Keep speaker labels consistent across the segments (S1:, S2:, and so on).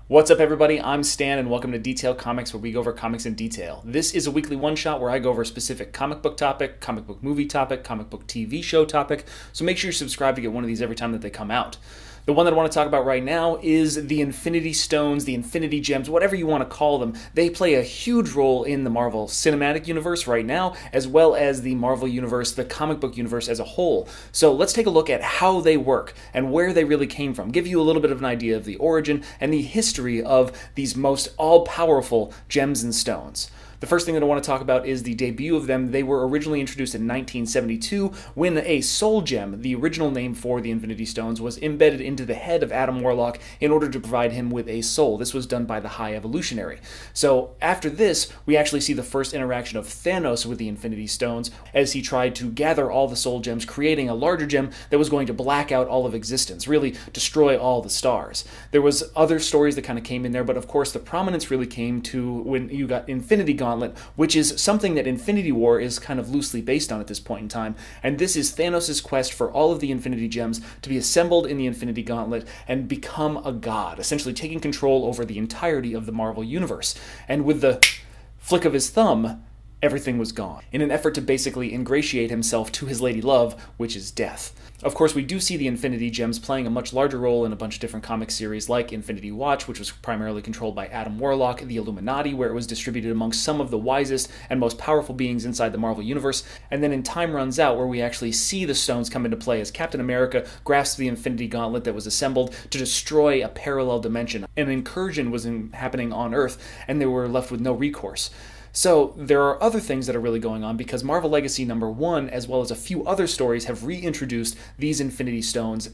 S1: What's up, everybody? I'm Stan, and welcome to Detail Comics, where we go over comics in detail. This is a weekly one-shot where I go over a specific comic book topic, comic book movie topic, comic book TV show topic, so make sure you subscribe to get one of these every time that they come out. The one that I want to talk about right now is the Infinity Stones, the Infinity Gems, whatever you want to call them. They play a huge role in the Marvel Cinematic Universe right now, as well as the Marvel Universe, the comic book universe as a whole. So let's take a look at how they work and where they really came from, give you a little bit of an idea of the origin and the history of these most all-powerful gems and stones. The first thing that I want to talk about is the debut of them. They were originally introduced in 1972 when a soul gem, the original name for the Infinity Stones, was embedded into the head of Adam Warlock in order to provide him with a soul. This was done by the High Evolutionary. So after this, we actually see the first interaction of Thanos with the Infinity Stones as he tried to gather all the soul gems, creating a larger gem that was going to black out all of existence, really destroy all the stars. There was other stories that kind of came in there, but of course the prominence really came to when you got Infinity Gauntlet, which is something that Infinity War is kind of loosely based on at this point in time. And this is Thanos' quest for all of the Infinity Gems to be assembled in the Infinity Gauntlet and become a god, essentially taking control over the entirety of the Marvel Universe. And with the flick of his thumb, everything was gone, in an effort to basically ingratiate himself to his lady love, which is death. Of course, we do see the Infinity Gems playing a much larger role in a bunch of different comic series like Infinity Watch, which was primarily controlled by Adam Warlock, the Illuminati, where it was distributed amongst some of the wisest and most powerful beings inside the Marvel Universe, and then in Time Runs Out, where we actually see the stones come into play as Captain America grasps the Infinity Gauntlet that was assembled to destroy a parallel dimension. An incursion was happening on Earth, and they were left with no recourse. So there are other things that are really going on because Marvel Legacy #1, as well as a few other stories, have reintroduced these Infinity Stones,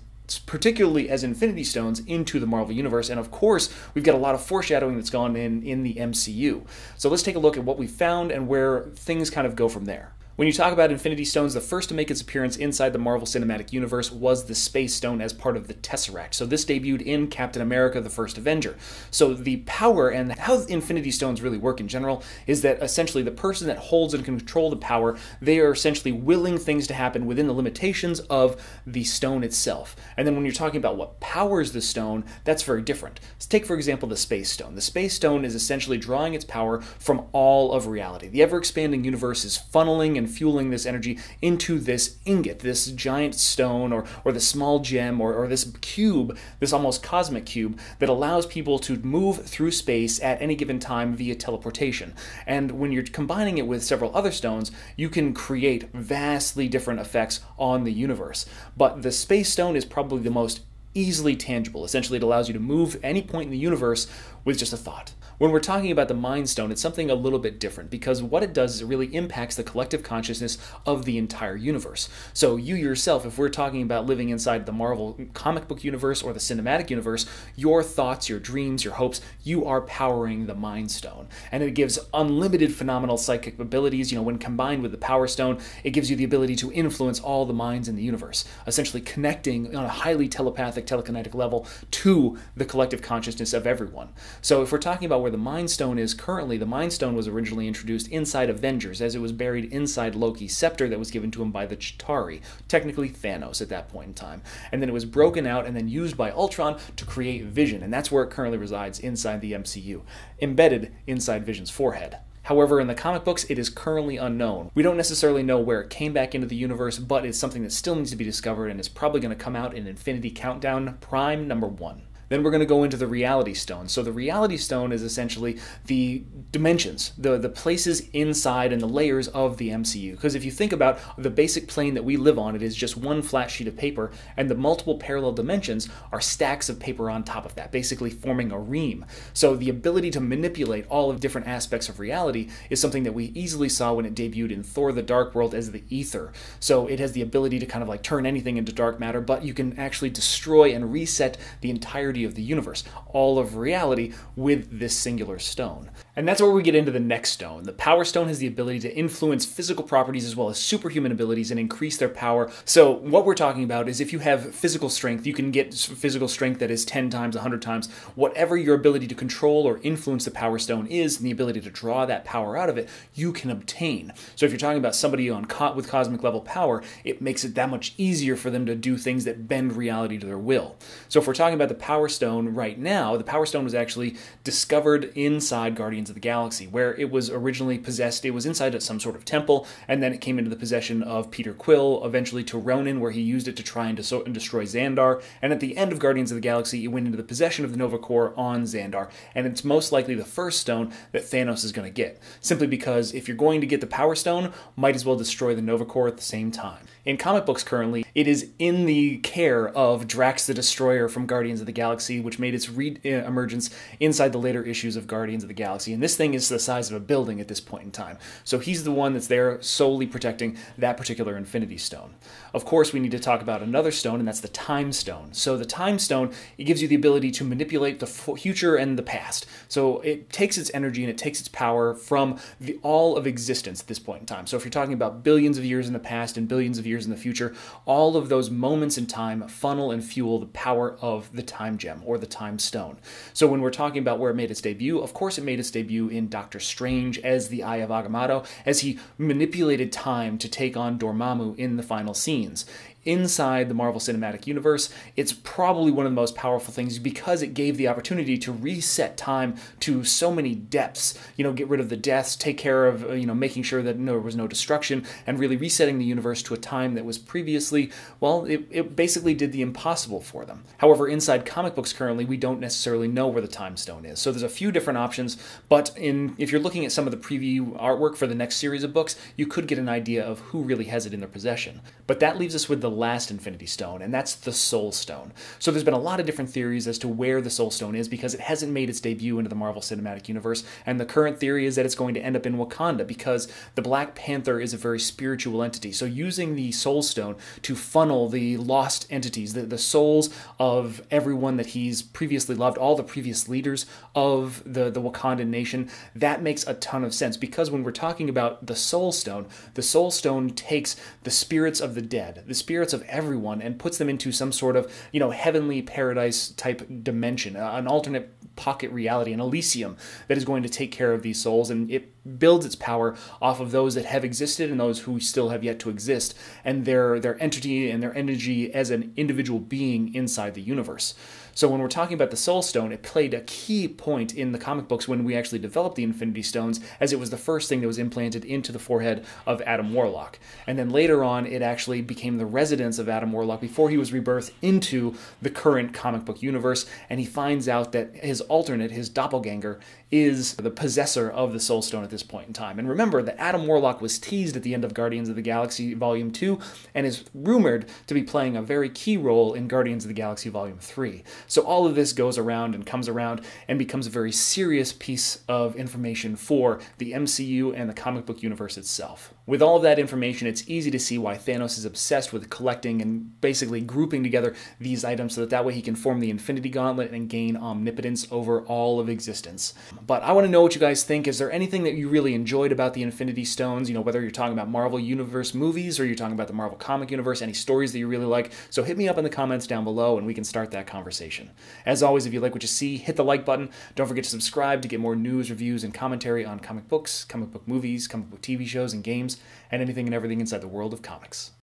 S1: particularly as Infinity Stones, into the Marvel Universe. And of course, we've got a lot of foreshadowing that's gone in the MCU. So let's take a look at what we found and where things kind of go from there. When you talk about Infinity Stones, the first to make its appearance inside the Marvel Cinematic Universe was the Space Stone as part of the Tesseract. So this debuted in Captain America, the First Avenger. So the power and how Infinity Stones really work in general is that essentially the person that holds and can control the power, they are essentially willing things to happen within the limitations of the stone itself. And then when you're talking about what powers the stone, that's very different. Let's take, for example, the Space Stone. The Space Stone is essentially drawing its power from all of reality. The ever-expanding universe is funneling and fueling this energy into this ingot, this giant stone or the small gem or this cube, this almost cosmic cube that allows people to move through space at any given time via teleportation. And when you're combining it with several other stones, you can create vastly different effects on the universe. But the Space Stone is probably the most easily tangible. Essentially, it allows you to move any point in the universe with just a thought. When we're talking about the Mind Stone, it's something a little bit different because what it does is it really impacts the collective consciousness of the entire universe. So you yourself, if we're talking about living inside the Marvel comic book universe or the cinematic universe, your thoughts, your dreams, your hopes, you are powering the Mind Stone. And it gives unlimited phenomenal psychic abilities. When combined with the Power Stone, it gives you the ability to influence all the minds in the universe, essentially connecting on a highly telepathic, telekinetic level to the collective consciousness of everyone. So if we're talking about where the Mind Stone is currently, the Mind Stone was originally introduced inside Avengers as it was buried inside Loki's scepter that was given to him by the Chitauri, technically Thanos at that point in time. And then it was broken out and then used by Ultron to create Vision, and that's where it currently resides inside the MCU, embedded inside Vision's forehead. However, in the comic books, it is currently unknown. We don't necessarily know where it came back into the universe, but it's something that still needs to be discovered and is probably going to come out in Infinity Countdown Prime #1. Then we're going to go into the Reality Stone. So the Reality Stone is essentially the dimensions, the places inside and the layers of the MCU. Because if you think about the basic plane that we live on, it is just one flat sheet of paper, and the multiple parallel dimensions are stacks of paper on top of that, basically forming a ream. So the ability to manipulate all of different aspects of reality is something that we easily saw when it debuted in Thor: The Dark World as the Aether. So it has the ability to kind of like turn anything into dark matter, but you can actually destroy and reset the entirety of the universe, all of reality, with this singular stone. And that's where we get into the next stone. The Power Stone has the ability to influence physical properties as well as superhuman abilities and increase their power. So what we're talking about is if you have physical strength, you can get physical strength that is 10 times, 100 times. Whatever your ability to control or influence the Power Stone is, and the ability to draw that power out of it, you can obtain. So if you're talking about somebody with cosmic level power, it makes it that much easier for them to do things that bend reality to their will. So if we're talking about the Power Stone right now, the Power Stone was actually discovered inside Guardians of the Galaxy, where it was originally possessed. It was inside some sort of temple, and then it came into the possession of Peter Quill, eventually to Ronan, where he used it to try and destroy Xandar. And at the end of Guardians of the Galaxy, it went into the possession of the Nova Corps on Xandar, and it's most likely the first stone that Thanos is going to get, simply because if you're going to get the Power Stone, might as well destroy the Nova Corps at the same time. In comic books currently, it is in the care of Drax the Destroyer from Guardians of the Galaxy, which made its emergence inside the later issues of Guardians of the Galaxy. And this thing is the size of a building at this point in time. So he's the one that's there solely protecting that particular Infinity Stone. Of course, we need to talk about another stone, and that's the Time Stone. So the Time Stone, it gives you the ability to manipulate the future and the past. So it takes its energy and it takes its power from all of existence at this point in time. So if you're talking about billions of years in the past and billions of years in the future, all of those moments in time funnel and fuel the power of the Time Gem, or the Time Stone. So when we're talking about where it made its debut, of course it made its debut in Doctor Strange as the Eye of Agamotto, as he manipulated time to take on Dormammu in the final scenes. Inside the Marvel Cinematic Universe, it's probably one of the most powerful things because it gave the opportunity to reset time to so many depths. Get rid of the deaths, take care of, making sure that there was no destruction, and really resetting the universe to a time that was previously, well, it basically did the impossible for them. However, inside comic books currently, we don't necessarily know where the Time Stone is. So there's a few different options, but if you're looking at some of the preview artwork for the next series of books, you could get an idea of who really has it in their possession. But that leaves us with the last Infinity Stone, and that's the Soul Stone. So there's been a lot of different theories as to where the Soul Stone is because it hasn't made its debut into the Marvel Cinematic Universe, and the current theory is that it's going to end up in Wakanda because the Black Panther is a very spiritual entity. So using the Soul Stone to funnel the lost entities, the souls of everyone that he's previously loved, all the previous leaders of the Wakandan nation, that makes a ton of sense because when we're talking about the Soul Stone takes the spirits of the dead, the spirits of everyone, and puts them into some sort of, heavenly paradise type dimension, an alternate pocket reality, an Elysium that is going to take care of these souls, and it builds its power off of those that have existed and those who still have yet to exist, and their entity and their energy as an individual being inside the universe. So when we're talking about the Soul Stone, it played a key point in the comic books when we actually developed the Infinity Stones, as it was the first thing that was implanted into the forehead of Adam Warlock. And then later on, it actually became the residence of Adam Warlock before he was rebirthed into the current comic book universe, and he finds out that his alternate, his doppelganger, is the possessor of the Soul Stone at this point in time. And remember that Adam Warlock was teased at the end of Guardians of the Galaxy Volume 2 and is rumored to be playing a very key role in Guardians of the Galaxy Volume 3. So all of this goes around and comes around and becomes a very serious piece of information for the MCU and the comic book universe itself. With all of that information, it's easy to see why Thanos is obsessed with collecting and basically grouping together these items so that way he can form the Infinity Gauntlet and gain omnipotence over all of existence. But I want to know what you guys think. Is there anything that you really enjoyed about the Infinity Stones? Whether you're talking about Marvel Universe movies or you're talking about the Marvel Comic Universe, any stories that you really like. So hit me up in the comments down below and we can start that conversation. As always, if you like what you see, hit the like button. Don't forget to subscribe to get more news, reviews, and commentary on comic books, comic book movies, comic book TV shows, and games, and anything and everything inside the world of comics.